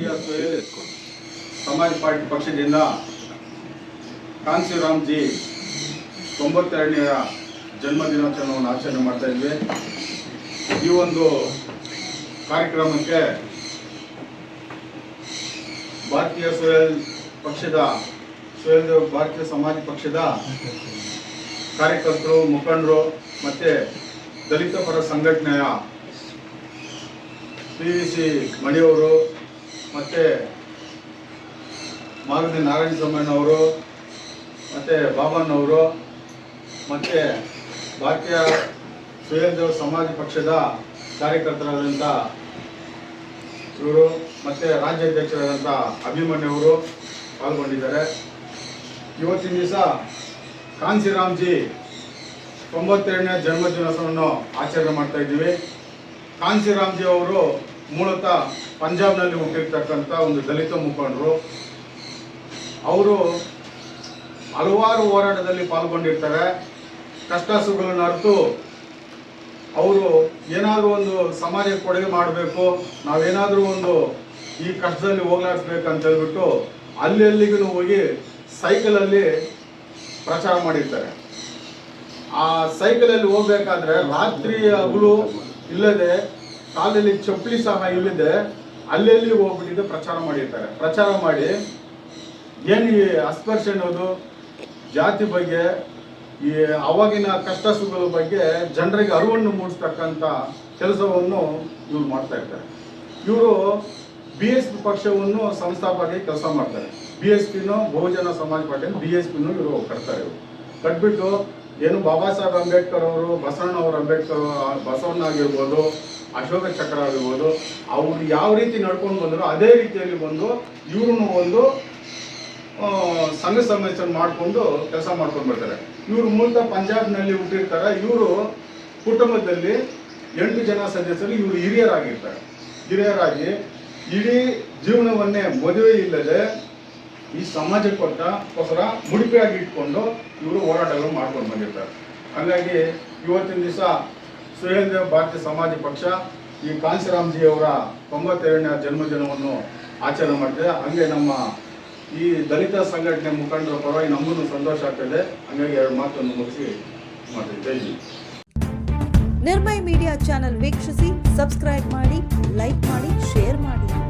ಭಾರತೀಯ ಸಮಾಜ ಪಾರ್ಟಿ ಪಕ್ಷದಿಂದ ಕಾಂಶಿರಾಮ್ಜಿ 92ನೇ ಜನ್ಮದಿನಾಚರಣೆಯನ್ನು ಆಚರಣೆ ಮಾಡ್ತಾ ಇದ್ವಿ. ಈ ಒಂದು ಕಾರ್ಯಕ್ರಮಕ್ಕೆ ಭಾರತೀಯ ಭಾರತೀಯ ಸಮಾಜ ಪಕ್ಷದ ಕಾರ್ಯಕರ್ತರು, ಮುಖಂಡರು ಮತ್ತು ದಲಿತ ಪರ ಸಂಘಟನೆಯ PVC ಮಣಿಯವರು ಮತ್ತು ಮಾರುತಿ ನಾರಾಯಣ ಸ್ವಾಮಣ್ಣವರು ಮತ್ತು ಬಾಬಣ್ಣವರು ಮತ್ತು ಭಾರತೀಯ ಸ್ವಯಂ ಸಮಾಜ ಪಕ್ಷದ ಕಾರ್ಯಕರ್ತರಾದಂಥ ಇವರು ಮತ್ತು ರಾಜ್ಯಾಧ್ಯಕ್ಷರಾದಂಥ ಅಭಿಮನ್ಯವರು ಪಾಲ್ಗೊಂಡಿದ್ದಾರೆ. ಇವತ್ತಿನ ದಿವಸ ಕಾಂಶಿರಾಮ್ಜಿ 92ನೇ ಜನ್ಮದಿನೋತ್ಸವವನ್ನು ಆಚರಣೆ ಮಾಡ್ತಾ ಇದ್ದೀವಿ. ಕಾಂಶಿರಾಮ್ಜಿ ಅವರು ಮೂಲತಃ ಪಂಜಾಬ್ನಲ್ಲಿ ಹುಟ್ಟಿರ್ತಕ್ಕಂಥ ಒಂದು ದಲಿತ ಮುಖಂಡರು. ಅವರು ಹಲವಾರು ಹೋರಾಟದಲ್ಲಿ ಪಾಲ್ಗೊಂಡಿರ್ತಾರೆ. ಕಷ್ಟ ಸುಖಗಳನ್ನು ಅರಿತು ಅವರು ಏನಾದರೂ ಒಂದು ಸಮಾಜಕ್ಕೆ ಕೊಡುಗೆ ಮಾಡಬೇಕು, ನಾವೇನಾದರೂ ಒಂದು ಈ ಕಷ್ಟದಲ್ಲಿ ಹೋಗ್ಲಾಡಿಸ್ಬೇಕಂತ ಹೇಳ್ಬಿಟ್ಟು ಅಲ್ಲಿಗೂ ಹೋಗಿ ಸೈಕಲಲ್ಲಿ ಪ್ರಚಾರ ಮಾಡಿರ್ತಾರೆ. ಆ ಸೈಕಲಲ್ಲಿ ಹೋಗ್ಬೇಕಾದ್ರೆ ರಾತ್ರಿ ಹಗಲು ಇಲ್ಲದೆ, ಕಾಲಲ್ಲಿ ಚಪ್ಪಲಿ ಸಹ ಇಲ್ಲದೆ ಅಲ್ಲೆಲ್ಲಿ ಹೋಗ್ಬಿಟ್ಟಿದ್ದು ಪ್ರಚಾರ ಮಾಡಿರ್ತಾರೆ. ಪ್ರಚಾರ ಮಾಡಿ ಏನು ಈ ಅಸ್ಪರ್ಶ ಅನ್ನೋದು, ಜಾತಿ ಬಗ್ಗೆ, ಈ ಅವಾಗಿನ ಕಷ್ಟ ಸುಖಗಳ ಬಗ್ಗೆ ಜನರಿಗೆ ಅರಿವನ್ನು ಮೂಡಿಸ್ತಕ್ಕಂಥ ಕೆಲಸವನ್ನು ಇವ್ರು ಮಾಡ್ತಾ ಇರ್ತಾರೆ. ಇವರು BSP ಪಕ್ಷವನ್ನು ಸಂಸ್ಥಾಪಕವಾಗಿ ಕೆಲಸ ಮಾಡ್ತಾರೆ. BSPನೂ ಬಹುಜನ ಸಮಾಜ ಪಾರ್ಟಿಯನ್ನು BSPನೂ ಇವರು ಕಟ್ತಾರೆ. ಇವರು ಕಟ್ಬಿಟ್ಟು ಏನು ಬಾಬಾ ಸಾಹೇಬ್ ಅಂಬೇಡ್ಕರ್ ಅವರು, ಬಸವಣ್ಣ ಆಗಿರ್ಬೋದು, ಅಶೋಕ ಚಕ್ರ ಆಗಿರ್ಬೋದು, ಅವರು ಯಾವ ರೀತಿ ನಡ್ಕೊಂಡು ಬಂದರು ಅದೇ ರೀತಿಯಲ್ಲಿ ಬಂದು ಇವ್ರನ್ನು ಒಂದು ಸಂಘ ಸಂರಚನೆ ಮಾಡಿಕೊಂಡು ಕೆಲಸ ಮಾಡ್ಕೊಂಡು ಬರ್ತಾರೆ. ಇವರು ಮೂಲತಃ ಪಂಜಾಬ್ನಲ್ಲಿ ಹುಟ್ಟಿರ್ತಾರೆ. ಇವರು ಕುಟುಂಬದಲ್ಲಿ 8 ಜನ ಸದಸ್ಯರು ಇವರು ಹಿರಿಯರಾಗಿ ಇಡೀ ಜೀವನವನ್ನೇ ಮದುವೆ ಇಲ್ಲದೆ ಈ ಸಮಾಜಕ್ಕೋಸ್ಕರ ಮುಡಿಪಿಯಾಗಿ ಇಟ್ಕೊಂಡು ಇವರು ಹೋರಾಟಗಳು ಮಾಡ್ಕೊಂಡು ಬಂದಿರ್ತಾರೆ. ಹಾಗಾಗಿ ಇವತ್ತಿನ ದಿವಸ ಸುಹೇಲ್ದೇವ್ ಭಾರತೀಯ ಸಮಾಜ ಪಕ್ಷ ಈ ಕಾಂಶಿರಾಮ್ಜಿ ಅವರ 92ನೇ ಜನ್ಮದಿನವನ್ನು ಆಚರಣೆ ಮಾಡ್ತಿದೆ. ಹಾಗೆ ನಮ್ಮ ಈ ದಲಿತ ಸಂಘಟನೆ ಮುಖಂಡರ ಪರವಾಗಿ ನಮಗೂ ಸಂತೋಷ ಆಗ್ತದೆ. ಹಾಗಾಗಿ 2 ಮಾತನ್ನು ಮುಗಿಸಿ ಮಾಡ್ತೀವಿ. ಜೈ ಜಿ. ನಿರ್ಮಯ ಮೀಡಿಯಾ ಚಾನೆಲ್ ವೀಕ್ಷಿಸಿ, ಸಬ್ಸ್ಕ್ರೈಬ್ ಮಾಡಿ, ಲೈಕ್ ಮಾಡಿ, ಶೇರ್ ಮಾಡಿ.